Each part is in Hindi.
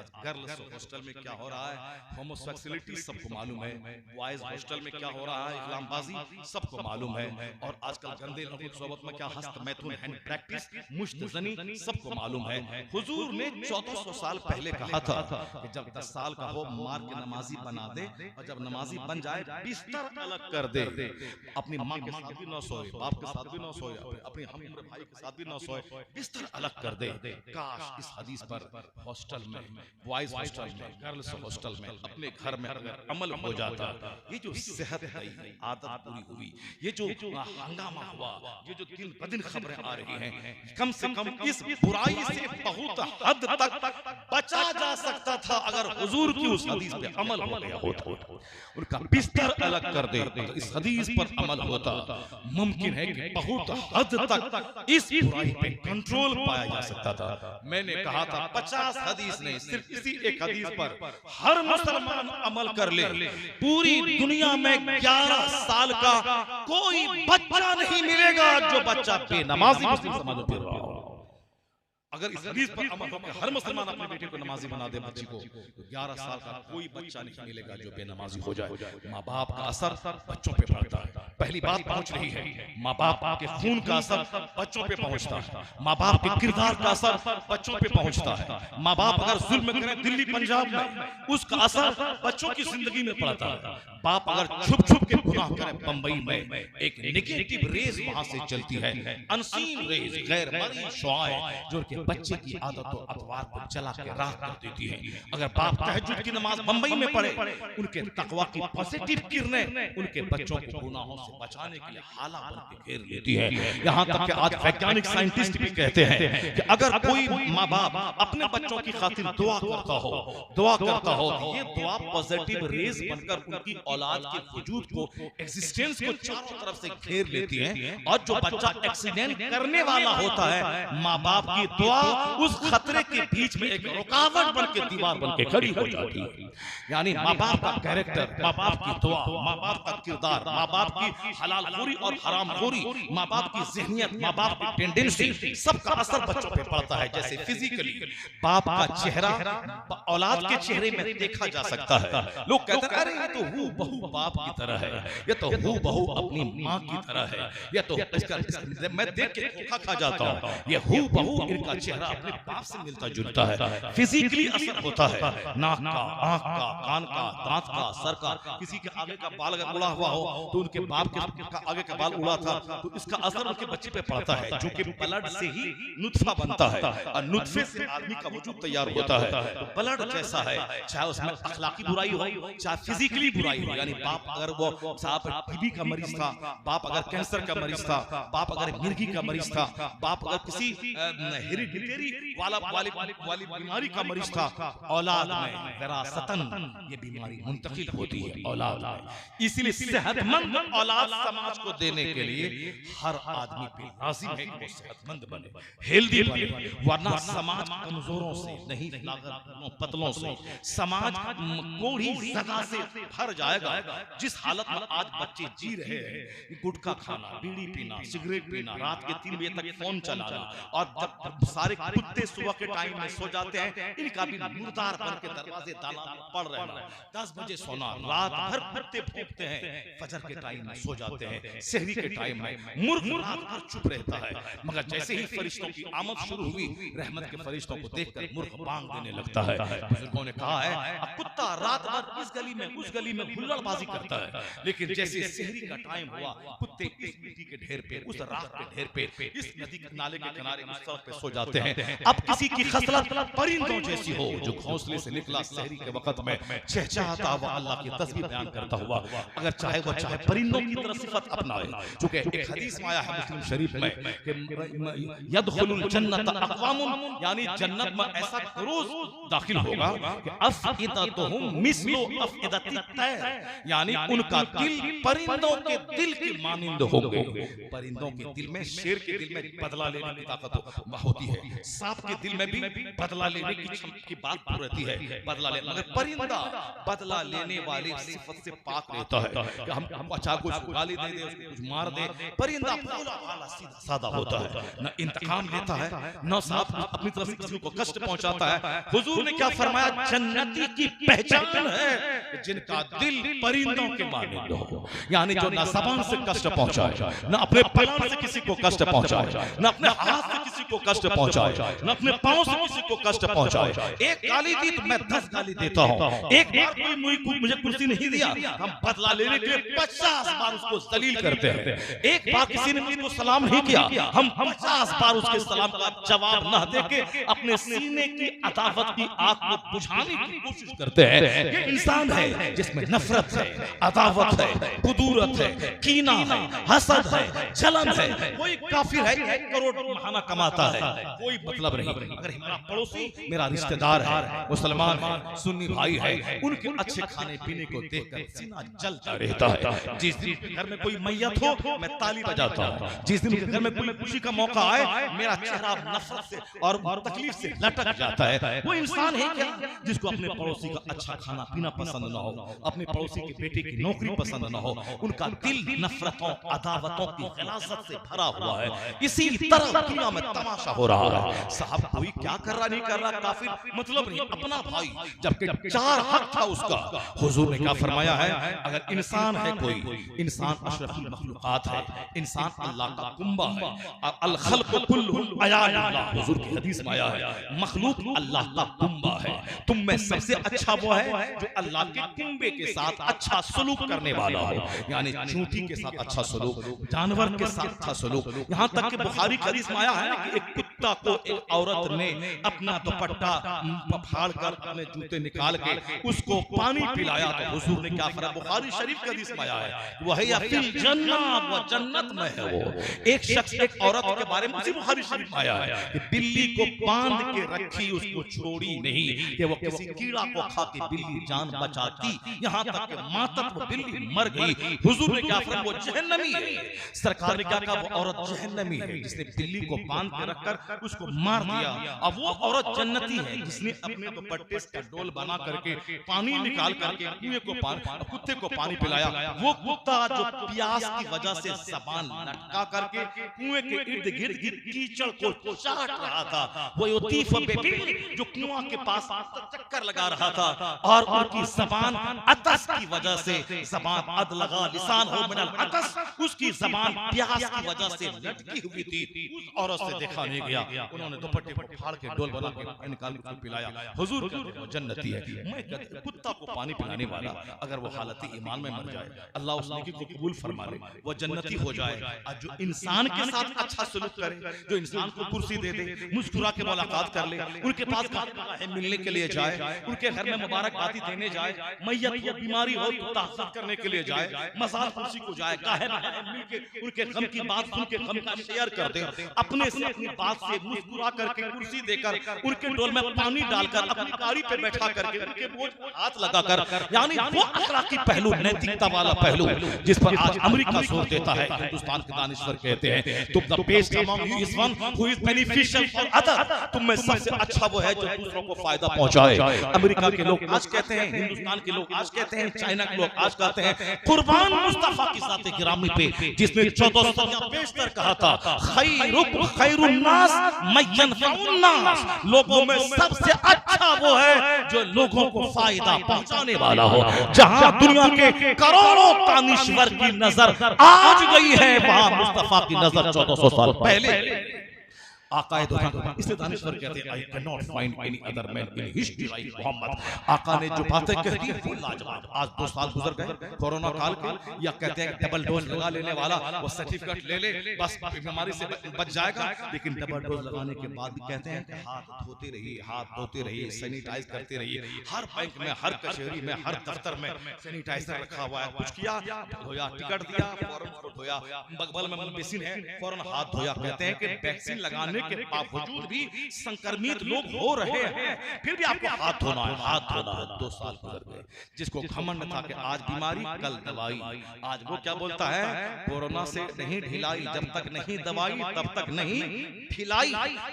आज गर्ल्स हॉस्टल में क्या हो रहा है, होमोसेक्सुअलिटी सबको मालूम है, बॉयज हॉस्टल में क्या हो रहा है, इस्लामबाजी सबको मालूम है, और आजकल गंदे लोगों की सोबत में क्या हस्त मैथुन हैंड प्रैक्टिस मुश्तजनी सबको मालूम है। हुजूर ने 1400 साल पहले कहा था कि जब 10 साल का हो मार के नमाजी बना दे, और जब नमाजी बन जाए बिस्तर अलग कर दे, अपनी माँ के साथ भी ना सोए, बाप के साथ भी ना सोए, अपने हम उम्र भाई के साथ भी ना सोए, बिस्तर अलग कर दे। काश इस हदीस पर हॉस्टल में, बॉयज हॉस्टल में, गर्ल्स हॉस्टल में, अपने घर में अगर अमल हो जाता, ये जो सेहत गई, आदत पूरी हुई, ये जो हंगामा हुआ, ये जो दिन ब दिन खबरें आ रही हैं, कम से कम इस बुराई से बहुत हद तक बचा जा सकता था अगर हुजूर की उस हदीस पे अमल हो गया होता। उनका बिस्तर अलग कर दे तो इस हदीस पर अमल होता। मुमकिन है कि बहुत हद तक इस बुराई पे कंट्रोल पाया जा सकता था। मैंने कहा था 50 हदीस नहीं, सिर्फ इसी एक हदीस पर हर मुसलमान अमल कर ले, पूरी दुनिया में 11 साल का कोई बच्चा नहीं मिलेगा जो बच्चा बेनमाजी मुस्लिम समाज में रहा हो। अगर इस हदीस पर अमल हो हर मुसलमान अपने बेटे को नमाजी बना दे, बच्ची को, तो 11 साल का कोई बच्चा नहीं मिलेगा जो बेनमाजी हो जाए। माँ बाप का असर बच्चों पे पड़ता है, पहली बात पहुंच रही है। माँ बाप के खून का असर बच्चों पे पहुंचता है, माँ बाप के किरदार का असर बच्चों पे पहुंचता है। माँ बाप अगर जुल्म करें दिल्ली पंजाब में, उसका असर बच्चों की जिंदगी में पड़ता है। बाप अगर छुप छुप के गुनाह करें बंबई में, एक नेगेटिव रेज वहां से चलती है, अनसीन रेज, गैर मर्जी शुआएं जो उनके बच्चे की आदतों अतवार को चला के राह कर देती है। अगर बाप तहज्जुद की नमाज बंबई में पढ़े, उनके तकवा की पॉजिटिव किरणें उनके बच्चों को गुनाहों से बचाने के लिए हाला बन के घेर लेती है। यहाँ तक कि आज वैज्ञानिक साइंटिस्ट भी कहते हैं कि अगर कोई माँ बाप अपने बच्चों की खातिर दुआ करता हो, तो ये दुआ पॉजिटिव रेज बनकर उनकी औलाद के वजूद को, एग्जिस्टेंस को चारों तरफ से घेर लेती है। और जो बच्चा एक्सीडेंट करने वाला होता है, माँ बाप की दुआ उस खतरे के बीच में एक रुकावट बन के दीवार बन के खड़ी हो जाती है। यानी माँ बाप का कैरेक्टर, माँ बाप की दुआ, माँ बाप का किरदार, माँ बाप की हलालखोरी और हरामखोरी, माँ बाप की ज़हनियत, माँ बाप की टेंडेंसी, सबका असर बच्चों पे पड़ता है। जैसे फिजिकली बाप का चेहरा औलाद के चेहरे में देखा जा सकता है। लोग कहते हैं अरे ये तो हू बहू बाप की तरह है, ये तो हू बहू अपनी माँ की तरह है, ये तो इसका मैं देख के धोखा खा जाता हूँ, ये हू बहू इनका चेहरा अपने बाप से मिलता जुलता है। फिजिकली असर होता है, नाक का, आंख का, कान का, दांत का, सर का। किसी के आगे का बाल अगर उड़ा हुआ हो तो उनके बाप के आगे का बाल उड़ा था, तो इसका असर उनके बच्चे पे पड़ता है, जो कि ब्लड से ही नुत्फा बनता है, और नुत्फे से आदमी का वजूद तैयार होता है। तो ब्लड जैसा है, चाहे उसमें अखलाकी बुराई हो, चाहे फिजिकली बुराई हो। यानी बाप अगर वो साहब टीबी का मरीज था, बाप अगर कैंसर का मरीज था, बाप अगर मिर्गी का मरीज था, बाप अगर किसी हेरिडिटरी वाली बीमारी का मरीज था, औलाद में विरासतन ये बीमारी मुंतकिल होती है औलाद में। इसलिए सेहतमंद औलाद समाज को देने के लिए हर आदमी पे लाजिम है कि वो सेहतमंद बने, हेल्दी बने, वरना समाज कमजोरों से नहीं, पतलों से समाज कोढ़ी जगह से भर जाएगा। जिस हालत में आज बच्चे जी रहे हैं, गुटखा खाना, बीड़ी पीना, सिगरेट पीना, रात के 3 बजे तक फोन चलाना, और जब सारे कुत्ते सुबह के टाइम में सो जाते हैं, इनका भी मुर्दार बन के दरवाजे ताला पड़ रहे हैं। 10 बजे सोना, रात भर कुत्ते भौंकते हैं, फजर के टाइम में सो जाते हैं, सहरी के टाइम में मुर्ग रात भर चुप रहता है, मगर जैसे ही फरिश्तों की आमद शुरू हुई, रहमत के फरिश्तों को देखकर मुर्ग बांग देने लगता है। बुजुर्गों ने कहा है कुत्ता रात भर इस गली में उस गली में हुल्लड़बाजी करता है, लेकिन जैसे सहरी का टाइम हुआ, कुत्ते इस मिट्टी के ढेर पे, उस राख के ढेर पे, इस नदी के नाले के किनारे उस सड़क पे सो जाते हैं। अब किसी की खसलत परिंदों जैसी हो, जो घोंसले से निकला सहरी के वक्त में चहचहाता हुआ अल्लाह की तस्बीह बयान करता हुआ, अगर चाहे वो चाहे परिंदों की तरह सिफत अपनाए। चूंकि एक हदीस में आया है मुस्लिम शरीफ में कि यदखुलुल जन्नत अक़वामुन, यानी जन्नत में ऐसा रोज दाखिल होगा कि अफ़इदतुहुम मिस्लु अफ़इदतित तैर, यानी उनका दिल परिंदों के दिल की मानिंद होंगे। परिंदों के दिल में, शेर के दिल में बदला लेने की ताकत होती है, सांप के दिल में भी बदला लेने की बात रहती है, बदला लेने। मगर परिंदा बदला लेने वाली सिफत से पाक रहता है कि हम अच्छा कुछ गाली दे दे, उसको कुछ मार दे। परिंदा भोला भाला सीधा सादा होता है, न इंतकाम लेता है न सांप अपनी तरफ से किसी को कष्ट पहुंचाता है। हुजूर ने क्या फरमाया, जन्नती की पहचान है जिनका दिल परिंदों के मानिंद हो, यानी जो ना ज़बान से कष्ट पहुंचाए, न अपने पैर से किसी को कष्ट पहुंचाए, न अपने हाथ से किसी को कष्ट पहुंचाए, न अपने पांव से किसी को कष्ट पहुंचाए। एक गाली दी तो मैं 10 गाली देता हूं। एक बार कोई मुझे कुर्सी नहीं दिया, हम बदला लेने के लिए 50 बार उसको जलील करते हैं। एक बार किसी ने मुझको सलाम नहीं किया, हम 50 बार उसके सलाम का जवाब न देके अपने सीने की अदावत की आग को बुझाने की कोशिश करते हैं। ये इंसान है जिसमें नफरत है, अदावत है, कुदूरत है, कीना है, हसद है, जलन है। कोई काफिर है 1 करोड़ महाना कमाता है, कोई मतलब नहीं। अगर हमारा पड़ोसी मेरा रिश्तेदार है, मुसलमान है, सुन्नी भाई है, उनके अच्छे खाने पीने को देखकर सीना जलता रहता है। जिस दिन घर में कोई मैयत हो मैं ताली बजाता हूँ, जिस दिन घर में कोई खुशी का मौका आए मेरा चेहरा नफरत से और तकलीफ से लटक जाता है। वो इंसान है क्या जिसको अपने पड़ोसी का अच्छा खाना पीना पसंद न हो, अपने पड़ोसी के बेटे की नौकरी पसंद न हो, उनका दिल नफरतों अदावतों की गिलाज़त से भरा हुआ है। इसी तरह दुनिया में तमाशा हो रहा है। साहब कोई क्या कर रहा नहीं कर रहा, काफिर मतलब नहीं, अपना भाई, जबकि 4 हक था उसका। हुजूर ने क्या फरमाया है, अगर इंसान है कोई, इंसान अशरफुल मखलूकात है, इंसान अल्लाह का कुंबा है, अल खल्क़ु कुल्लुहुम अयानुल्लाह, हुजूर की हदीस में आया है, मखलूक अल्लाह का कुंबा है। तुम में सबसे अच्छा वो है जो अल्लाह के कुंबे के साथ अच्छा सलूक करने वाला हो, यानी चूंटी के साथ अच्छा सलूक, जानवर के साथ अच्छा सलूक। यहाँ तक कि बुखारी की हदीस में आया है कि एक कुत्ता को एक औरत ने अपना दुपट्टा फाड़ कर अपने जूते निकाल के उसको पानी पिलाया, तो हुजूर ने क्या फरमाया, बुखारी शरीफ की हदीस में आया है, वह या फिल जन्नत, वो जन्नत में है। वो एक शख्स एक औरत के बारे में उसी बुखारी शरीफ में आया है कि बिल्ली को बांध के रखी, उसको छोड़ी नहीं कि वो किसी कीड़ा को खा के बिल्ली जान बचाती, यहाँ तक कि मातत वो बिल्ली मर गई। हुजूर ने क्या फरमाया, वो जहन्नमी है। सरकार ने क्या कहा, वो औरत जहन्नमी है जिसने बिल्ली को बांध के रखकर उसको मार दिया। अब वो औरत जन्नती है जिसने अपने दुपट्टे का डोल बना करके पानी निकाल करके कुएं को कुत्ते को पानी पिलाया। वो कुत्ता जो प्यास की वजह से जबान लटका करके कुएं के इर्द गिर्द कीचड़ को चाट रहा था, वो युतीफ बेबी जो कुआं के पास चक्कर लगा रहा था, और उनकी जबान अतस की वजह से, जबान अद लगा लिसान हो मिनल अतस, उसकी जबान प्यास की वजह से लटकी हुई थी। उस औरत से देखा नहीं गया, उन्होंने दुपट्टे को फाड़ के डोल बना के निकाल के पिलाया। हुजूर कहते हैं जन्नती है। मैं कहता कुत्ता को पानी पिलाने वाला अगर वो हालत ईमान में मर जाए, अल्लाह उस नेकी को कबूल फरमा ले, वो जन्नती हो जाए। और जो इंसान के साथ अच्छा सलूक करे, जो इंसान को कुर्सी दे दे, मुस्कुरा के मुलाकात कर ले, उनके पास मिलने के लिए जाए, उनके घर में मुबारकबादी देने जाए, मैयत को बीमारी हो तो ताज़ीर करने के लिए जाए, मज़ार कुर्सी को जाए, गाहे मिलके उनके गम की बात सुन के गम का शेयर कर दे, अपने से अपनी बात से मुस्कुरा करके कुर्सी देकर उनके डोल में पानी डालकर अपनी कारी पे बैठा करके उनके बोझ हाथ लगाकर, यानी वो अखलाकी पहलू, नैतिकता वाला पहलू जिस पर आज अमेरिका जोर देता है। हिंदुस्तान के दानिश्वर कहते हैं तुम the best among you is one who is beneficial for other, तुम में सबसे अच्छा वो है जो दूसरों को फायदा पहुंचाए। अमेरिका के लोग आज कहते हैं, हिंदुस्तान के लोग आज कहते हैं, चाइना के लोग आज कहते हैं, कुर्बान मुस्तफा की ज़ात गिरामी पे जिसने 14 सदियां पेशतर कहा था, खैरुकुम खैरुन नास मय्यनफउन नास, लोगों में सबसे अच्छा वो है जो लोगों को फायदा पहुंचाने वाला हो। जहां दुनिया के करोड़ों दानिश्वर की नजर आज गई है, वहां मुस्तफा की नजर 1400 साल पहले आकाए दो। इसलिए दानिश्वर कहते हैं I can not find any other man in history like Muhammad. आका ने जो बातें कह दी वो लाजवाब। आज 2 साल गुजर गए कोरोना काल के, या कहते हैं डबल डोज लगा लेने वाला वो सर्टिफिकेट ले ले बस बीमारी से बच जाएगा, लेकिन डबल डोज लगाने के बाद भी कहते हैं कि हाथ धोते रहिए, हाथ धोते रहिए, सैनिटाइज करते रहिए। हर बैंक में, हर कचहरी में, हर दफ्तर में सैनिटाइजर रखा हुआ है। कुछ किया धोया, टिकट दिया फौरन धोया, बगल में बेसिन है फौरन हाथ धोया। कहते हैं कि वैक्सीन लगाने के बावजूद भी संक्रमित लोग हो रहे हैं, फिर भी आपको हाथ धोना है, हाथ धोना है। 2 साल गुजर गए, जिसको घमंड था कि आज बीमारी कल दवाई, आज वो क्या बोलता है, कोरोना से नहीं ढिलाई, जब तक नहीं दवाई तब तक नहीं ढिलाई।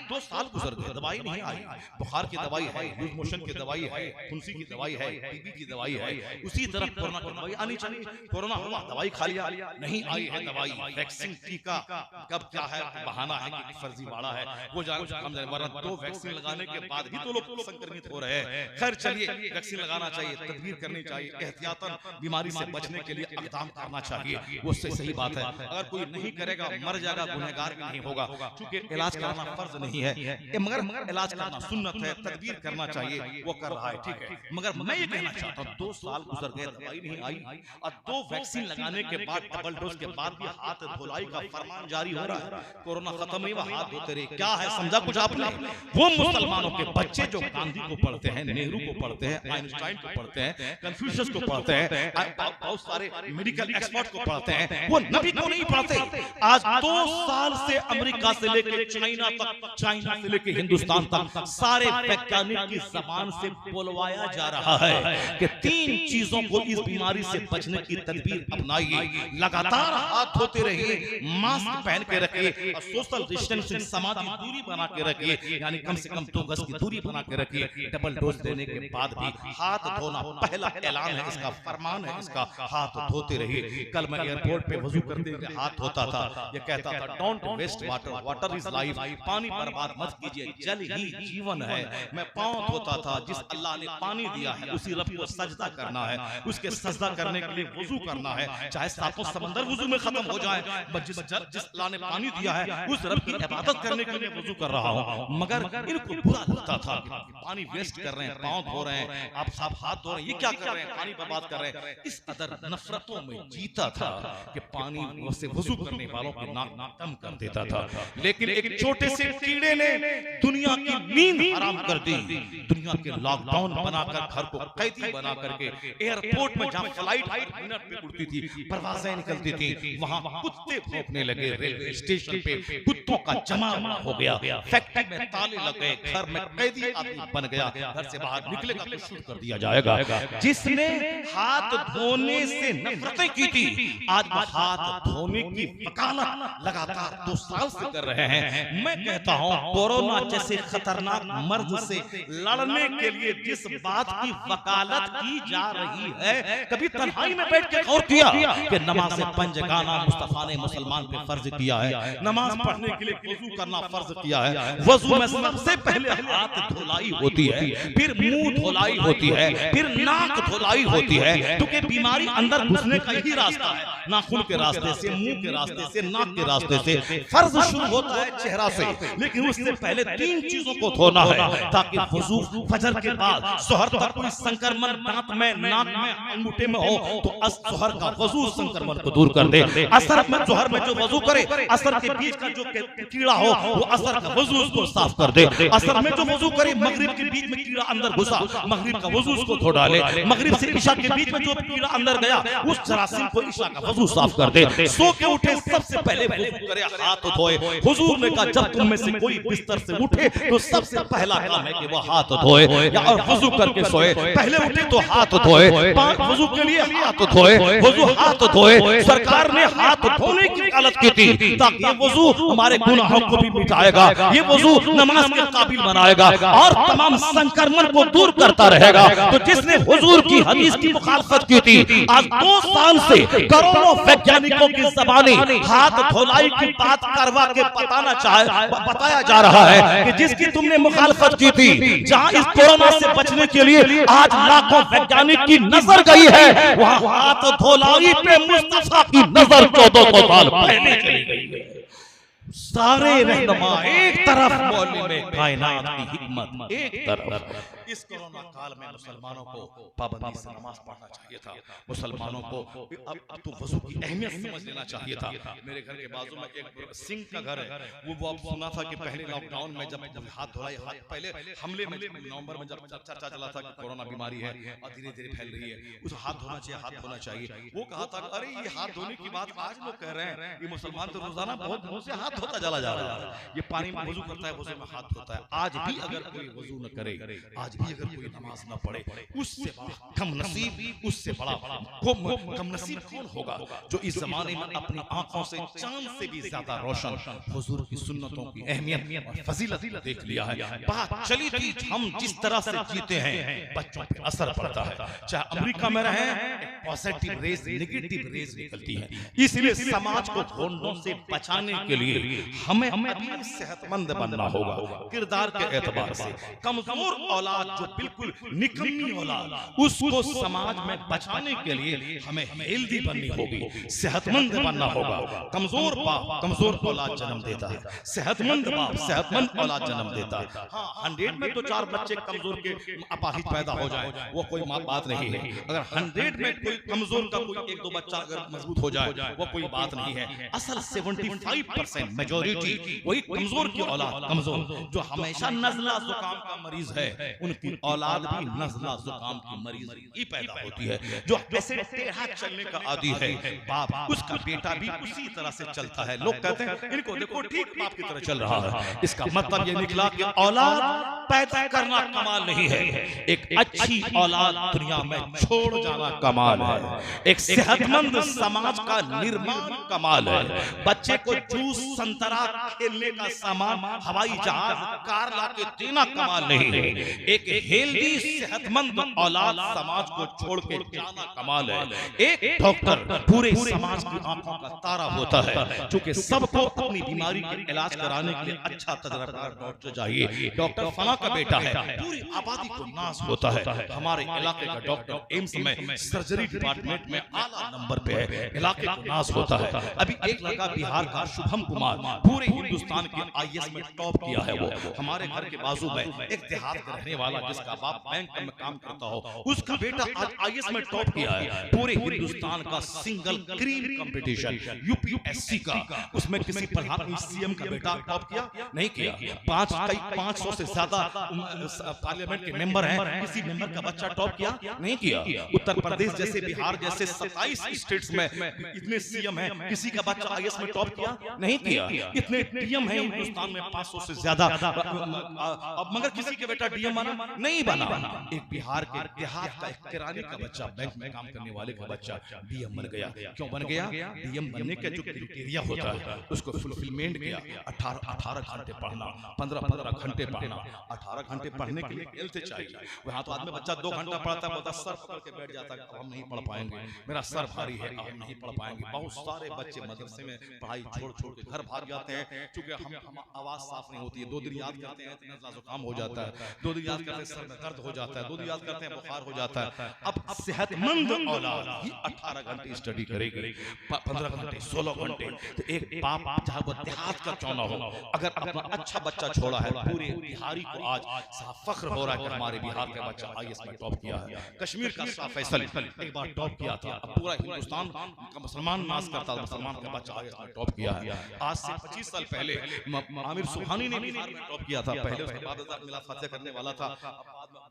2 साल गुजर गए, दवाई नहीं आई। बुखार की दवाई है, लूज मोशन की दवाई है, फुंसी की दवाई है, टीबी की दवाई है, उसी तरह कोरोना की दवाई आनी चाहिए। कोरोना हुआ, दवाई खा लिया, नहीं आई है दवाई, वैक्सीन टीका कब क्या है, बहाना है कि फर्जीवाड़ा है, वो जान वरना 2 वैक्सीन लगाने के बाद भी तो लोग संक्रमित हो रहे हैं। खैर चलिए, वैक्सीन लगाना चाहिए, तदबीर करनी चाहिए, एहतियातन बीमारी से बचने के लिए इक़दाम करना चाहिए, वो सही बात है। अगर कोई नहीं करेगा मर जाएगा, गुनहगार भी नहीं होगा, क्योंकि इलाज कराना फर्ज नहीं है, मगर इलाज करना सुन्नत है, तदबीर करना चाहिए, वो कर रहा है, ठीक है। मगर मैं ये कहना चाहता हूँ 2 साल गुजर गए, दवाई नहीं आई, और 2 वैक्सीन लगाने के बाद, डबल डोज के बाद भी हाथ धुलाई का फरमान जारी हो रहा है। कोरोना खत्म नहीं हुआ, हाथ धोते रहे। क्या है, समझा कुछ आपने? वो मुसलमानों के बच्चे जो गांधी को पढ़ते हैं, नेहरू को पढ़ते हैं, आइंस्टाइन को पढ़ते हैं, कन्फ्यूशियस को पढ़ते हैं, बहुत सारे मेडिकल एक्सपर्ट को पढ़ते हैं, वो नबी को नहीं पढ़ते। आज 2 साल से अमेरिका से लेकर चाइना तक, चाइना से लेकर हिंदुस्तान तक सारे वैज्ञानिक की जबान से बोलवाया जा रहा है कि 3 चीजों को इस बीमारी से बचने की तदबीर अपनाइए। लगातार हाथ धोते रहिए, मास्क पहन के रखिए, और सोशल डिस्टेंसिंग, सामाजिक दूरी बना के रखिए, यानी कम से कम 2 गज की दूरी बना के रखिए। डबल डोज देने के बाद भी हाथ धोना पहला ऐलान है, इसका फरमान है, इसका हाथ धोते रहिए। कल मैं एयरपोर्ट पे वजू करते हुए हाथ धोता था, ये कहता था don't waste water, water is life, पानी बर्बाद मत कीजिए, जल ही जीवन है। मैं पांव धोता था, जिस अल्लाह ने पानी दिया है उसी रब को सजदा करना है, उसके सजदा करने के लिए वजू करना है, चाहे 7 समंदर वजू में खत्म हो जाए, जिस अल्लाह ने पानी दिया है उस रब की इबादत करने के लिए वजू कर रहा हूं। मगर इनको बुरा लगता था कि पानी वेस्ट कर रहे हैं, पांव धो रहे हैं, आप साफ हाथ धो रहे हैं, ये क्या कर रहे हैं, पानी बर्बाद कर रहे हैं। इस कदर नफरतों में जीता था कि पानी से वजू करने वालों की नाक कम कर देता था। लेकिन एक छोटे से कीड़े ने दुनिया की नींद हराम कर दी। दुनिया के लॉकडाउन बनाकर, घर को कैदी बना करके, एयरपोर्ट में जहां फ्लाइट मिनट पे उड़ती थी, परवाजें निकलती थी, वहां कुत्ते भौंकने लगे, रेलवे स्टेशन पे कुत्तों का जमावड़ा हो गया, फैक्ट्री में ताले लग गए, घर में कैदी आदमी बन गया, घर से बाहर निकलेगा तो शूट कर दिया जाएगा। जिसने हाथ धोने से नफरतें की थी, आज वो हाथ धोने की वकालत लगातार 2 साल से कर रहे हैं। मैं कहता हूं कोरोना जैसे खतरनाक मर्ज से लड़ने के लिए जिस बात की वकालत की जा रही है, कभी तन्हाई में बैठ के गौर किया कि नमाज़ पंजगाना मुस्तफा ने मुसलमान पे फर्ज किया है, नमाज पढ़ने के लिए वजू करना फर्ज किया है। वजू में सबसे पहले हाथ धुलाई होती है, फिर मुंह धुलाई होती है, फिर नाक धुलाई होती है, क्योंकि बीमारी अंदर घुसने का यही रास्ता है, नाखून के रास्ते से, मुंह के रास्ते से, नाक के रास्ते से। फर्ज शुरू होता है चेहरा से, लेकिन उससे पहले 3 चीजों को धोना है, ताकि वजू फजर के बाद जोहर तक कोई संक्रमण दांत में, नाक में, अंगूठे में हो तो जोहर का वजू संक्रमण को दूर कर दे। असर में, जोहर में जो वजू करे, असर के बीच का जो कीड़ा हो वो असर का वजू उसको साफ कर दे। असर में जो वजू करे, मगरिब के बीच में कीड़ा अंदर घुसा, मगरिब का वजू उसको धो डाले। मगरिब से इशा के बीच में जो कीड़ा अंदर गया, उस जरासीम को इशा का वजू साफ कर दे। सो के उठे सबसे पहले वजू करे, हाथ धोए। हुजूर ने कहा जब तुम में से कोई बिस्तर से उठे तो सबसे पहला काम है कि वो हाथ धोए, और वजू करके सोए। पहले उठे तो हाथ धोए, वजू के लिए हाथ धोए, वजू हाथ धोए। सरकार ने हाथ धोने की वकालत की थी, ताकि ये वजू हमारे गुनाहों को भी मिटाएगा, ये वजू नमाज के काबिल बनाएगा और तमाम संक्रमण को दूर करता रहेगा। तो जिसने हुजूर की हदीस की मुखालफत की थी, आज 2 साल से करोड़ों वैज्ञानिकों की ज़बानी हाथ धुलाई की बात करवा के बताया जा रहा है कि जिसकी तुमने मुखालफत की थी, जहां इस कोरोना से बचने के लिए आज लाखों वैज्ञानिक की नजर गई है, वहां हाथ धुलाई पे मुस्तफा की नजर 1400 साल पहले चली गई है। सारे रहनुमा एक तरफ, मौलवी में कायनात की हिकमत एक तरफ। इस कोरोना काल में मुसलमानों को पाबंदी से नमाज पढ़ना चाहिए था। मुसलमानों को अब तो वजू की अहमियत समझ लेना चाहिए था। मेरे घर के बाजू में एक सिंह का घर है, वो अब सुना था कि पहले लॉकडाउन में जब हाथ धोलाई, हाथ पहले हमले में नवंबर में जब चर्चा चला था कि कोरोना बीमारी है और धीरे धीरे फैल रही है, उस हाथ धोना चाहिए, हाथ धोना चाहिए। वो कहा था अरे ये हाथ धोने की बात आज लोग कह रहे हैं, ये मुसलमान तो रोजाना बहुत दिनों से हाथ धोता चला जा रहा है, ये पानी में वजू करता है, वजू में हाथ धोता है। आज भी अगर कोई वजू न करे, आज भी अगर कोई नमाज न पढ़े, उससे बड़ा कम नसीब, उससे बड़ा कम नसीब कौन होगा जो इस जमाने में अपनी आंखों से चांद से भी ज्यादा रोशन हुजूर की सुन्नतों की अहमियत और फजीलत देख लिया है। बात चली थी हम जिस तरह से जीते हैं बच्चों पे असर पड़ता है, चाहे अमेरिका में रहे, पॉजिटिव रेज नेगेटिव रेज निकलती है। इसलिए समाज को घोंडों से बचाने के लिए हमें अभी सेहतमंद बनना होगा किरदार के एतबार से। कमजोर औलाद जो बिल्कुल निकम्मी औलाद, उसको समाज में बचाने के लिए हमें हेल्दी बननी होगी, सेहतमंद बनना होगा। कमजोर बाप कमजोर औलाद जन्म देता है, सेहतमंद बाप सेहतमंद औलाद जन्म देता है। हाँ, 100 में तो 4 बच्चे कमजोर के अपाहिज पैदा हो जाए वो कोई बात नहीं है। अगर 100 में कोई कमजोर का कोई 1-2 बच्चा अगर मजबूत हो जाए वो कोई बात नहीं है। असल 75% मेजॉरिटी वही कमजोर की औलाद, कमजोर जो हमेशा नजला जुकाम का मरीज है, उनकी औलाद भी नजला जुकाम की मरीज ही पैदा होती है। जो ऐसे टेढ़ा चलने का आदी है बाप, उसका बेटा भी उसी तरह से चलता है। लोग कहते हैं इनको देखो ठीक बाप की तरह चल रहा है, इसका मतलब ये निकला कि औलाद पैदा करना कमाल नहीं है, एक अच्छी औलाद दुनिया में छोड़ जाना कमाल है, एक सेहतमंद समाज का निर्माण कमाल है। बच्चे को जूस संतरा खेलने का सामान हवाई जहाज कार ला के देना कमाल नहीं है, एक हेल्दी सेहतमंद औलाद समाज को छोड़ के जाना कमाल है। एक डॉक्टर पूरे समाज की आंखों का तारा होता है, क्योंकि सबको अपनी बीमारी के इलाज कराने के लिए अच्छा तजर्बाकार डॉक्टर चाहिए। डॉक्टर फला का बेटा है, पूरी आबादी को नाज होता है। हमारे इलाके का डॉक्टर एम्स में सर्जरी डिपार्टमेंट में आला नंबर पे है, इलाके को नाज होता है। अभी एक लड़का बिहार का शुभम कुमार पूरे हिंदुस्तान के आईएएस में टॉप किया है। वो हमारे घर के बाजू में एक देहात का रहने वाला जिसका बाप बैंक में काम करता हो, उसका बेटा आज आईएएस में टॉप किया है। पूरे हिंदुस्तान का सिंगल क्रीम कंपटीशन यूपीएससी का, उसमें किसी प्रधान सीएम का बेटा टॉप किया नहीं किया। 500 से ज्यादा पार्लियामेंट के मेंबर हैं, किसी मेंबर का बच्चा टॉप किया नहीं किया। उत्तर प्रदेश जैसे, बिहार जैसे 27 स्टेट्स में इतने सीएम हैं, किसी का बच्चा आईएएस में टॉप किया नहीं किया। इतने डीएम हैं हिंदुस्तान में 500 से ज्यादा, मगर किसी के बेटा डीएम बना नहीं बना। एक बिहार के देहात का एक किरानी का बच्चा, बैंक में काम करने वाले का बच्चा डीएम बन गया। क्यों बन गया? डीएम बनने का जो क्राइटेरिया होता है उसको फुलफिलमेंट किया। 18 घंटे पढ़ना, 15 घंटे पढ़ना। 18 घंटे पढ़ने के लिए हेल्थ चाहिए। वहां तो आदमी बच्चा 2 घंटा पढ़ता है, बोलता सर पकड़ के बैठ जाता है, अब हम नहीं पढ़ पाएंगे, मेरा सर भारी है, अब हम नहीं पढ़ पाएंगे। बहुत सारे बच्चे मदरसे में पढ़ाई छोड़ छोड़ के घर भाग जाते हैं, क्योंकि हम आवाज साफ नहीं होती है। 2 दिन याद करते हैं तो नज़ला जुकाम हो जाता है, 2 दिन याद करते हैं सर में दर्द हो जाता है, 2 दिन याद करते हैं बुखार हो जाता है। अब सेहतमंद औलाद ही 18 घंटे स्टडी करेगी, 15 घंटे 16 घंटे। तो एक बाप चाहे वो देहात का क्यों ना हो, अगर अपना अच्छा बच्चा छोड़ा है, पूरे बिहारी को आज फख्र हो रहा है कि हमारे बिहार का बच्चा आईएएस में टॉप किया है। कश्मीर का शाह फैसल एक बार टॉप किया था, अब पूरा हिंदुस्तान का मुसलमान नाज करता है, मुसलमान का बच्चा आईएएस में टॉप किया है। आज से 25 साल पहले आमिर सुबहानी ने बिहार में टॉप किया था। पहले उसके बाद मिला फतेह करने वाला था,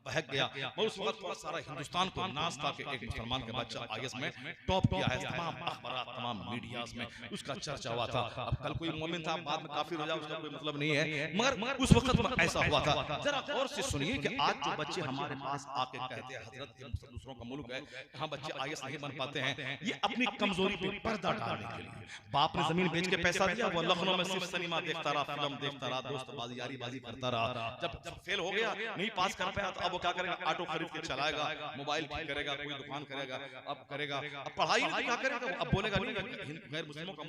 बहक गया। उस वक्त पूरा सारा हिंदुस्तान को नाज था कि एक मुसलमान का बच्चा आईएएस में टॉप किया है। तमाम अखबार, तमाम मीडियाज में उसका चर्चा हुआ था। अब कल कोई मोमिन था, बाद में काफिर हो जाए, उसका कोई मतलब नहीं है, मगर उस वक्त में ऐसा हुआ था। जरा गौर से सुनिए कि आज जो बच्चे हमारे पास आके कहते हैं हजरत दूसरों का मुल्क है, कहाँ बच्चे आईएएस नहीं बन पाते हैं, ये अपनी कमजोरी पे पर्दा डालने के लिए। बाप ने जमीन बेच के पैसा दिया, वो लखनऊ में सिर्फ सिनेमा देखता रहा, फिल्म देखता रहा, दोस्त बाजी यारी बाजी करता रहा। जब फेल हो गया, नहीं पास कर पाया, तो अब वो क्या करेगा? ऑटो खरीद के चलाएगा, मोबाइल ठीक करेगा, कोई दुकान करेगा, अब करेगा। अब पढ़ाई क्या करेगा? अब बोलेगा नहीं गैर मुस्लिमों का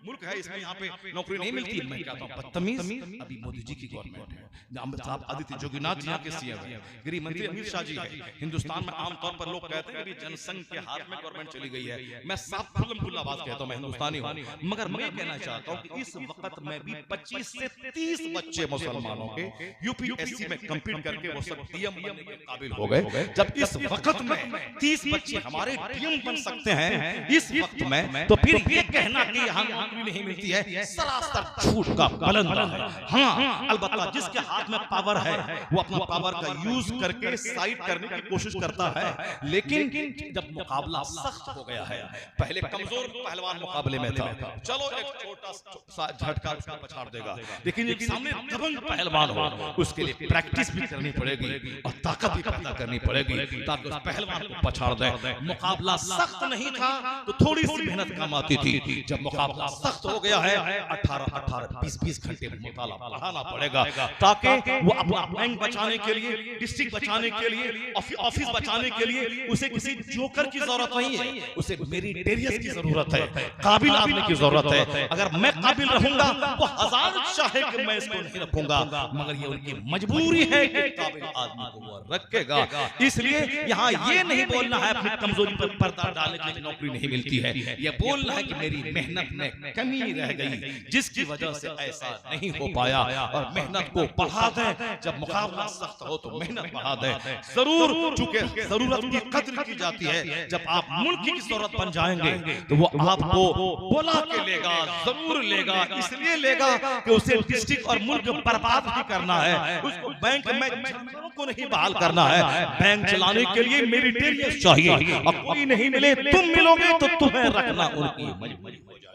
मुल्क है, इसमें यहाँ पे नौकरी नहीं मिलती। मैं कहता हूँ बदतमीज। अभी मोदी जी की गवर्नमेंट है, साहब आदित्य जोगीनाथ जी के सीएम है, गृह मंत्री अमित शाह जी है। हिंदुस्तान में आमतौर पर लोग कहते हैं कि जनसंघ के हाथ में गवर्नमेंट चली गई है। मैं साफ खुल्ला बात कहता हूँ, मैं हिंदुस्तानी हूँ, मगर मैं कहना चाहता हूँ कि इस वक्त में भी 25 से 30 बच्चे मुसलमानों के यूपीएससी में कंपीट करके वो सब डीएम बनने के काबिल हो गए। जब इस वक्त में 30 बच्चे हमारे डीएम बन सकते हैं इस वक्त में, तो फिर ये कहना कि यहाँ नौकरी नहीं मिलती है सरासर झूठ का बलंदा है। हाँ, अलबत्ता जिसके हाथ में पावर है वो अपना पावर का यूज करके साइड करने की कोशिश करता है, लेकिन जब मुकाबला सख्त हो गया है, पहले कमजोर पहलवान मुकाबले में था, चलो एक छोटा सा झटका उसका पछाड़ देगा, लेकिन एक सामने दबंग पहलवान हो उसके लिए प्रैक्टिस भी करनी पड़ेगी और ताकत भी पैदा करनी पड़ेगी ताकि उस पहलवान को पछाड़ दे। मुकाबला सख्त नहीं था तो थोड़ी सी मेहनत कम आती थी, जब मुकाबला सख्त हो गया है 18-18, 20-20 घंटे मुताला पढ़ाना पड़ेगा ताकि वो अपना बैंक बचाने के लिए, डिस्ट्रिक्ट बचाने के लिए, ऑफिस बचाने के लिए उसे किसी जोकर की जरूरत नहीं है, उसे मेरिटेरियस की जरूरत है, काबिल आदमी की जरूरत है। अगर मैं काबिल रहूंगा वो हजार चाहे कि मैं इसको नहीं रखूंगा, मगर ये उनकी मजबूरी है कि काबिल आदमी को वो रखेगा। इसलिए यहाँ ये नहीं बोलना है अपनी कमजोरी पर पर्दा डालने के लिए नौकरी नहीं मिलती है, ये बोलना है कि मेरी मेहनत में कमी रह गई जिसकी वजह से ऐसा नहीं हो पाया, और मेहनत को बढ़ा दें। जब मुकाबला सख्त हो तो मेहनत बढ़ा दें जरूर, चूंकि जरूरत की कद्र की जाती है। जब आप मुल्क की जरूरत बन जाएंगे तो वो आपको बुला के लेगा, जरूर लेगा, इसलिए लेगा कि उसे डिस्ट्रिक्ट और मुल्क बर्बाद नहीं करना है, उसको बैंक में जानवरों को नहीं बहाल करना है। बैंक चलाने के लिए मेरिटेरियस चाहिए, और कोई नहीं मिले तुम मिलोगे तो तुम्हें रखना उनकी मजबूरी हो जाएगी।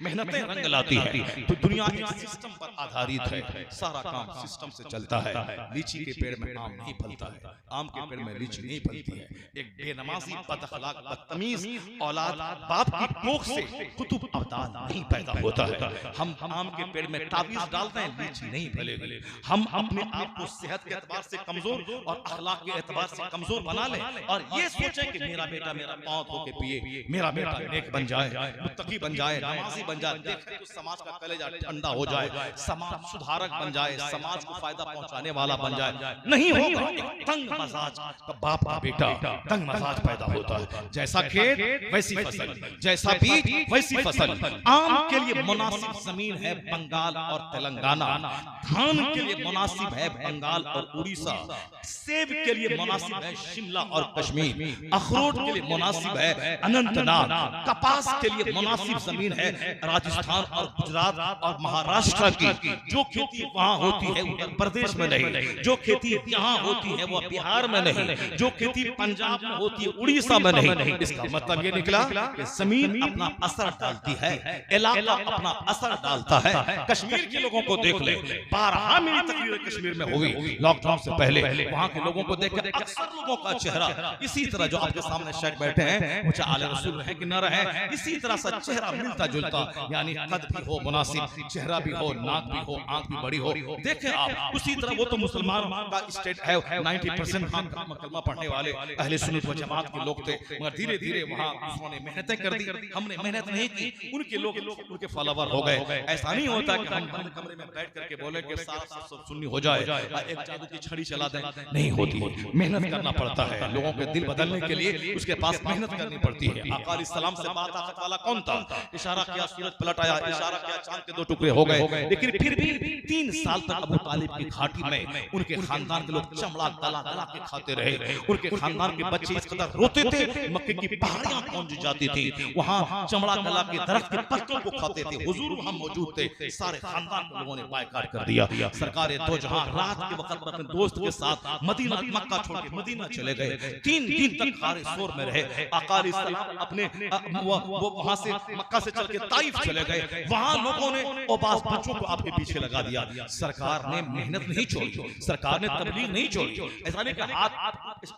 मेहनतें रंग लाती है, तो दुनिया एक सिस्टम पर आधारित है, सारा काम सिस्टम से चलता है। लीची के पेड़ में आम नहीं फलता है, आम के पेड़ में लीची नहीं फलती है। एक बेनमाजी, बदअखलाक, बदतमीज औलाद बाप की कोख से कुतुब अवतार नहीं पैदा होता है। हम आम के पेड़ में ताबीज डालते हैं, लीची नहीं फलेगी। हम अपने आप को सेहत के एतबार से कमजोर और अखलाक के एतबार से कमजोर बना लें और ये सोचें कि मेरा बेटा मेरा पांव धो के पिए, मेरा बेटा नेक बन जाए, मुत्तकी बन जाए, नमाजी बन जाए, देखें तो समाज का कलेजा ठंडा हो जाए, समाज सुधारक बन जाए, समाज को फायदा पहुंचाने वाला बन जाए। नहीं होगा। एक तंग मजाज का बाप का बेटा तंग मजाज पैदा होता है। जैसा खेत वैसी फसल, जैसा बीज वैसी फसल। आम के लिए मुनासिब जमीन है बंगाल और तेलंगाना, धान के लिए मुनासिब है बंगाल और उड़ीसा, सेब के लिए मुनासिब है शिमला और कश्मीर, अखरोट के लिए मुनासिब है अनंतनाग, कपास के लिए मुनासिब जमीन है राजस्थान और गुजरात और महाराष्ट्र की। जो खेती वहां होती है उत्तर प्रदेश में नहीं, जो खेती यहाँ होती है वो बिहार में नहीं, जो खेती पंजाब में होती है उड़ीसा में नहीं। इसका मतलब ये निकला कि जमीन अपना असर डालती है, इलाका अपना असर डालता है। कश्मीर के लोगों को देख ले, 12 मेरी तकरीरें कश्मीर में हुई लॉकडाउन से पहले, वहां के लोगों को देखकर अक्सर लोगों का चेहरा इसी तरह, जो आपके सामने शेख बैठे हैं वो चाहे आले रसूल रहे कि न रहे, इसी तरह सा चेहरा मिलता जुलता, यानी कद भी हो मुनासिब, चेहरा भी हो, नाक भी हो, आंख भी बड़ी हो। देखें आप उसी तरह, वो तो मुसलमानों का स्टेट है, 90% कलमा पढ़ने वाले अहले सुन्नत व जमात के लोग थे, मगर धीरे धीरे वहां दूसरों ने मेहनतें कर दी, हमने मेहनत नहीं की, उनके लोग उनके फॉलोवर हो गए। ऐसा नहीं होता कि हम बंद कमरे में बैठ करके बोले कि सारा सब सुन्नी हो जाए, एक जादू की छड़ी चला दें, नहीं होती। मेहनत करना पड़ता है, लोगों के दिल बदलने के लिए उसके पास मेहनत करनी पड़ती है। आका अलैहिस्सलाम से बात ताकत वाला कौन था? इशारा किया सूरज पलट आया, इशारा किया चांद के 2 टुकड़े हो गए। लेकिन फिर भी 3 साल तक अबू तालिब की घाटी में उनके खानदान के लोग चमड़ा गला गला के खाते रहे। उनके खानदान के बच्चे इस कदर रोते थे, मक्के की पहाड़ियां गूंज जाती थी, वहां चमड़ा गला के दरख्त के पत्तों को खाते थे। हुजूर वहां मौजूद थे, सारे खानदान को लोगों ने बायकाट कर दिया। सरकार दो जहां रात के वक्त अपने दोस्त के साथ मदीना, मक्का छोड़ के मदीना चले गए। 3 दिन तक खारे शोर में रहे। आका अलैहिस्सलाम अपने वो वहां से मक्का से चल के ताइफ चले गए, वहां लोगों ने ओबास बच्चों को आपके पीछे लगा दिया। सरकार ने मेहनत नहीं छोड़ी, सरकार ने तबलीग नहीं छोड़ी, ऐसा नहीं कि हाथ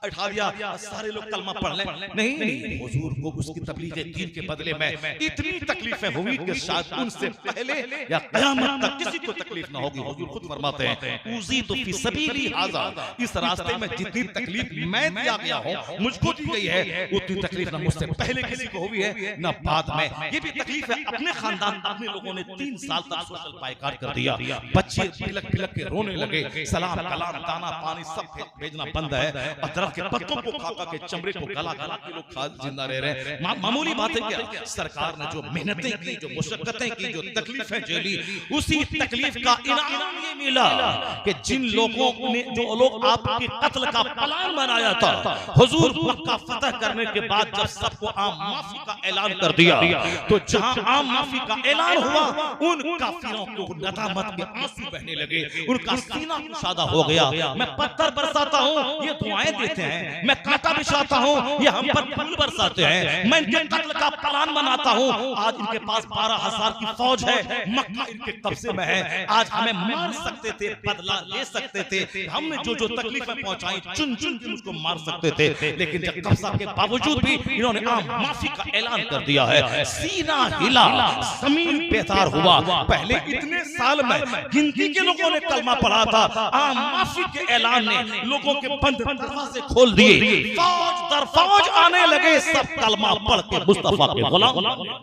उठा दिया सारे लोग कलमा पढ़ लें, नहीं। हुजूर को उसकी तबलीग दीन के बदले में इतनी तकलीफें हुई कि शायद उनसे पहले या क़यामत तक किसी को तकलीफ ना होगी। हुजूर खुद फरमाते हैं, उज़ी तो फी सबीली हाज़ा, इस रास्ते में जितनी तकलीफ मैं दिया गया हूं, मुझको दी गई है, उतनी तकलीफ ना मुझसे पहले किसी को हुई है ना बाद में। ये भी तकलीफ है अपने खानदान अपने लोगों ने 3 साल तक सोशल बायकॉट कर दिया। बच्चे पिलक पिलक के रोने लगे, सलाम कलाम दाना पानी सब भेजना बंद है, और दरख्त के पत्तों को खा के चमड़े को गला गला के लोग खा जिंदा रह रहे। मामूली बात है क्या? सरकार ने जो मेहनतें की, जो मुशक्कतें की, जो तकलीफें झेली, उसी तकलीफ का इनाम ये मिला कि जिन लोगों ने, जो लोग आपके कत्ल का प्लान बनाया था, हुजूर मक्का फतह करने के बाद जब सबको आम माफी का ऐलान कर दिया, तो जहां आम माफी का ऐलान हुआ, उन काफिरों को नदामत के आंसू बहने लगे, उनका सीना कुशादा हो गया। मैं पत्थर बरसाता हूं, ये दुआएं देते हैं, मैं कांटा बिछाता हूं, ये हम पर फूल बरसाते हैं, मैं इनके कत्ल का प्लान बनाता हूं। आज इनके पास 12,000 की फौज है, मक्का इनके कब्जे में है, आज हमें मार सकते थे, बदला ले सकते थे, हमने जो जो तकलीफें पहुंचाई चुन चुन के उसको मार सकते थे, लेकिन जब कब्जा के बावजूद भी इन्होंने आम माफी का ऐलान कर दिया है। सीना हिला, जमीन बेदार हुआ। पहले इतने साल में गिनती के लोगों ने कलमा पढ़ा था, आम माफी के ऐलान ने लोगों के बंद दरवाजे खोल दिए, फौज दर फौज आने लगे, सब कलमा पढ़ के मुस्तफा के गुलाम।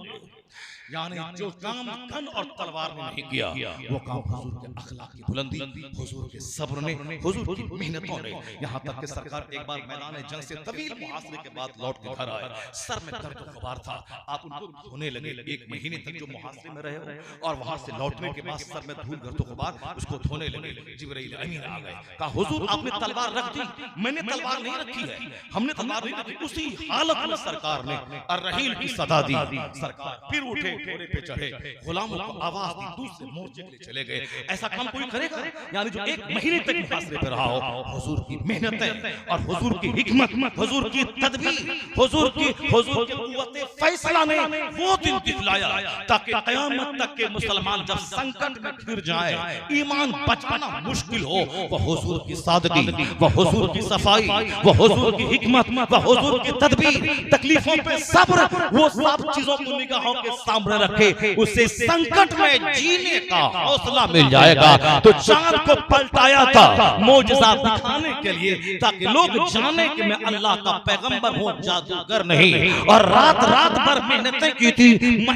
यानी जो काम गन और तलवार ने नहीं किया, वो काम हुजूर के अखलाक की बुलंदी, हुजूर के सब्र ने, हुजूर की मेहनतों ने। यहाँ तक कि सरकार एक बार मैदान जंग से तवील मुहासरे के बाद लौट के घर आए, सर में दर्द गुबार था, आप उनको धोने लगे। 1 महीने तक जो मुहासरे में रहे हो, और वहां से लौटने के बाद सर में धूल गर्द गुबार, उसको धोने लगे। जिब्राइल अमीन आ गए, कहा हुजूर आपने तलवार रख दी। मैंने तलवार नहीं रखी है, हमने तलवार नहीं रखी। उसी हालत में सरकार ने अर्रहील की सदा दी। सरकार फिर उठे, घोड़े पे चढ़े, गुलामों को आवाज दी, दूसरे मोर्चे के लिए चले गए। ऐसा काम कोई करेगा? यानी जो 1 महीने तक मुहासरे पे रहा हो, हुजूर की मेहनतें और हुजूर की हिकमत, हुजूर की तदबीर, हुजूर की कुव्वत फैसला ने वो दिन दिखलाया, ताकि कयामत तक के मुसलमान जब संकट में घिर जाए, ईमान बचाना मुश्किल हो, वो हुजूर की सादगी, वो हुजूर की सफाई, वो हुजूर की हिकमत, वो हुजूर की तदबीर, तकलीफों पे सब्र, वो सब चीजों को निगाहों के सामने रखे, उसे संकट में जीने का हौसला मिल जाएगा। तो चांद को पलटाया था मौजज़ा दिखाने के लिए, ताकि लोग जाने कि मैं अल्लाह का पैगंबर हूं, जादूगर नहीं। और रात रात भर मेहनतें की थी,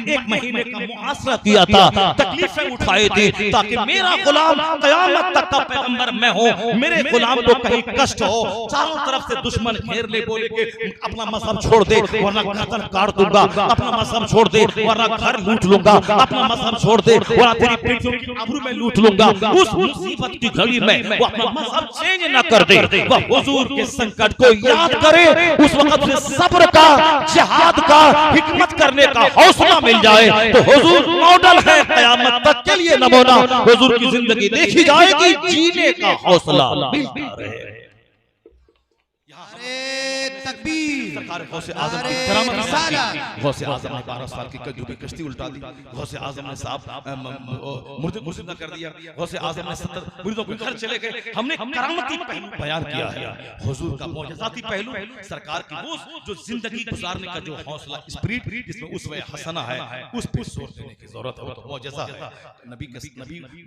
1 महीने का मुआसरा किया था, तकलीफें उठाई थी, ताकि मेरा गुलाम कयामत तक का पैगंबर मैं हूं, मेरे गुलाम को कहीं कष्ट हो, चारों तरफ से दुश्मन घेर ले, बोले कि अपना मजहब छोड़ दे वरना गर्दन काट दूंगा, अपना मजहब छोड़ दे वरना घर लूट लूंगा, अपना मजहब छोड़ दे वरना तेरी बेटियों की आबरू में लूट लूंगा। उस मुसीबत की घड़ी में वो अपना मजहब चेंज न कर दे, वह हुजूर के संकट को याद करे, उस वक्त से सब्र का, जिहाद का, हिकमत करने का हौसला मिल जाए। तो हुजूर मॉडल है कयामत तक के लिए नमूना। हुजूर की जिंदगी देखी जाएगी, जीने का हौसला मिलता रहे। सरकार गौसे आजम की करामत की, गौसे आजम ने 12 साल की कजूबी कश्ती उल्टा दी, गौसे आजम ने साहब मुर्दा कर दिया, गौसे आजम ने 70 मुरीदों के घर चले गए। हमने करामती पहलू बयान किया है, हुजूर का मौजज़ाती पहलू, सरकार की वो जो जिंदगी गुजारने का जो हौसला, स्पिरिट, जिसमें उसवे हसना है, उस पे जोर देने की जरूरत है। वो तो मौजज़ा है, नबी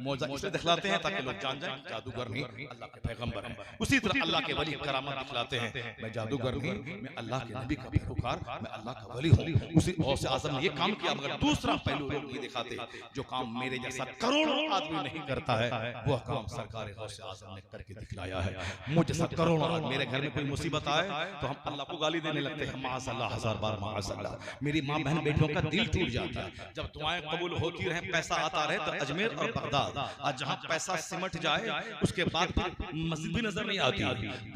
मौजज़ा इसलिए दिखलाते हैं ताकि लोग जान जाएं जादूगर नहीं, अल्लाह के पैगंबर हैं। उसी तरह अल्लाह के वली करामत दिखलाते हैं, मैं जादूगर नहीं, मैं अल्लाह के नबी का पैरोकार, मैं अल्लाह का वली हूं। उसी गौसे आजम ने ये काम किया, मगर दूसरा पहलू लोग नहीं दिखाते, जो काम मेरे जैसा करोड़ों आदमी नहीं करता है, वह काम सरकार गौसे आजम ने करके दिखलाया है। मुझ जैसा करोड़ों आदमी, मेरे घर में कोई मुसीबत आए तो हम अल्लाह को गाली देने लगते हैं, माअज़ल्लाह, 1000 बार माअज़ल्लाह। मेरी माँ बहन बेटियों का दिल टूट जाता है जब दुआएं कबूल होती रहे, पैसा आता रहे, तो अजमेर और बगदाद, आज जहां पैसा सिमट जाए उसके बाद मस्जिद भी नजर नहीं आती।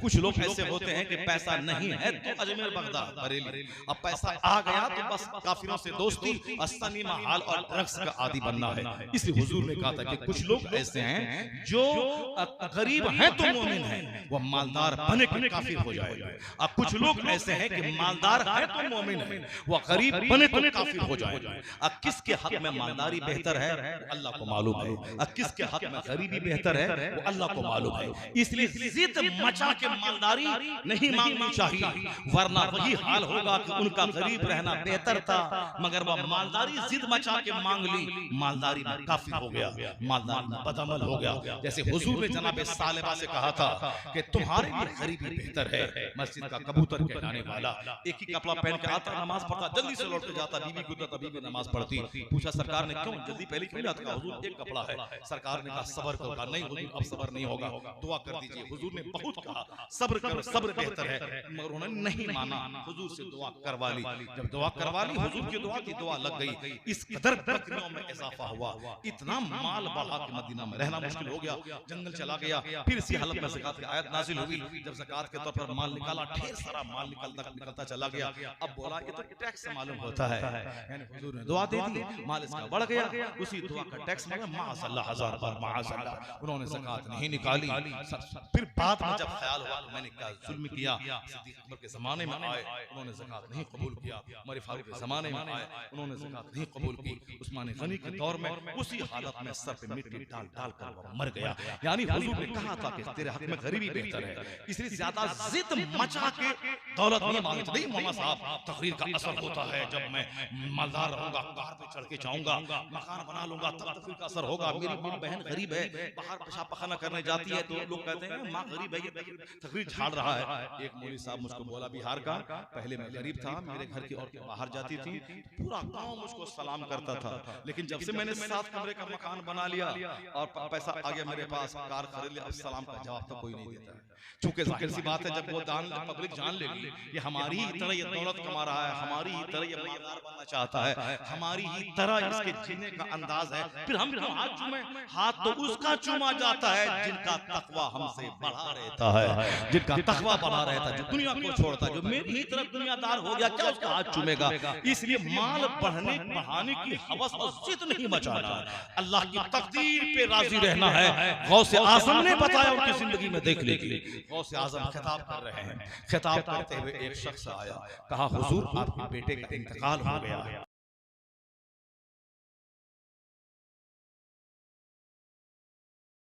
कुछ लोग ऐसे होते हैं कि पैसा नहीं है तो अजमेर बगदाद बरेली, अब पैसा आ गया तो बस काफिरों से दोस्ती, सिनेमा हॉल और ड्रग्स का आदी बनना है। इसलिए हुजूर ने कहा था कि कुछ लोग ऐसे हैं जो गरीब हैं तो मोमिन हैं, वो मालदार बने के काफिर हो जाएगा। अब कुछ लोग ऐसे हैं कि मालदार हैं तो मोमिन हैं, वो गरीब बने तो काफिर हो जाएगा। अब किसके हक में मालदारी बेहतर है अल्लाह को मालूम है, अब किसके हक में गरीबी बेहतर है वो अल्लाह को मालूम है। इसलिए जिद मचा के मालदारी नहीं मांगनी चाहिए, वरना वही हाल होगा कि उनका गरीब रहना बेहतर था, मगर वह मालदारी जिद मचा के मांग ली, मालदारी में काफी हो गया, मालदारी में बदअमल हो गया। जैसे हुजूर ने जनाब सालेबा से कहा था कि तुम्हारे लिए गरीबी बेहतर है। मस्जिद का कबूतर कहलाने वाला एक ही कपड़ा पहन के आता, नमाज पढ़ता, जल्दी से लौट के जाता, बीवी को देता, बीवी नमाज पढ़ती। पूछा सरकार ने क्यों जल्दी पहले क्यों जाता? कहा हुजूर एक कपड़ा है। सरकार ने कहा सब्र करो। कहा नहीं हुजूर अब सब्र नहीं होगा, दुआ कर दीजिए। हुजूर ने बहुत कहा सब्र करो, सब्र बेहतर है, मगर उन्होंने नहीं माना। हुजूर से दुआ करवा ली। जब दुआ करवा ली, हुजूर की दुआ की दुआ लग गई। इस कदर बकरियों में इजाफा हुआ, इतना माल बढ़ा कि मदीना में रहना मुश्किल हो गया, जंगल चला गया। फिर इसी हालत में ज़कात की आयत नाज़िल हुई। जब ज़कात के तौर पर माल निकाला, ढेर सारा माल निकलता चला गया। अब बोला ये तो टैक्स मालूम होता है, यानी हुजूर ने दुआ दे दी, माल इसका बढ़ गया। उसी दुआ का टैक्स मांगा, माअज़ल्लाह, हज़ार बार माअज़ल्लाह। उन्होंने ज़कात नहीं निकाली। फिर बाद में जब ख्याल हुआ कि मैंने क्या जुल्म किया, सिद्दीक़ अकबर के ज़माने में आए, उन्होंने ज़कात नहीं कबूल किया। उमर फारूक के ज़माने में आए, उन्होंने ज़कात नहीं कबूल की। उस्मान गनी के दौर में उसी हालत में सर पे मिट्टी डाल कर वो मर गया। यानी हुजूर ने कहा था कि तेरे हक में गरीबी बेहतर है, इसलिए ज्यादा जिद मचा के दौलत नहीं मांगते। नहीं मौला साहब, तकरीर का असर होता है जब मैं मालदार रहूंगा, कार पे चढ़ के जाऊंगा, मकान बना लूंगा, तब तकरीर का असर होगा। मेरी माँ बहन गरीब है, बाहर पेशाब पखाना करने जाती है, तो लोग कहते हैं माँ गरीब है, ये तकरीर झाड़ रहा है। एक मौलवी साहब मुझको बोला बिहार का, पहले मैं गरीब था, मेरे घर की औरतें बाहर जाती थी, पूरा गाँव मुझको सलाम करता था, लेकिन जब से मैंने 7 कमरे का मकान बना लिया और पैसा आ गया मेरे पास, कार खरीद लिया, अब सलाम का जवाब तो कोई नहीं देता है। चूंकि जाहिर सी बात है, जब वो पब्लिक जान लेगी ये हमारी ही तरह ये दौलत कमा रहा है, हमारी ही तरह ये मालदार बनना चाहता है, हमारी ही तरह इसके जीने का अंदाज है, फिर हम क्यों हाथ चूमे? हाथ तो उसका चूमा जाता है जिनका तकवा हमसे बढ़ा रहता है, जिनका तकवा बढ़ा रहता है, जो दुनिया को छोड़ता है। जो मेरी ही तरफ दुनियादार हो गया, क्या उसका हाथ चूमेगा? इसलिए माल बढ़ाने की हवस और जिद नहीं मचाना, अल्लाह की तकदीर पे राजी रहना है। गौसे आज़म ने बताया, उनकी जिंदगी में देख लीजिए, गौसे आज़म खिताब कर रहे हैं। खिताब करते हुए एक शख्स आया, कहा हुजूर आपके बेटे का इंतकाल हो गया है।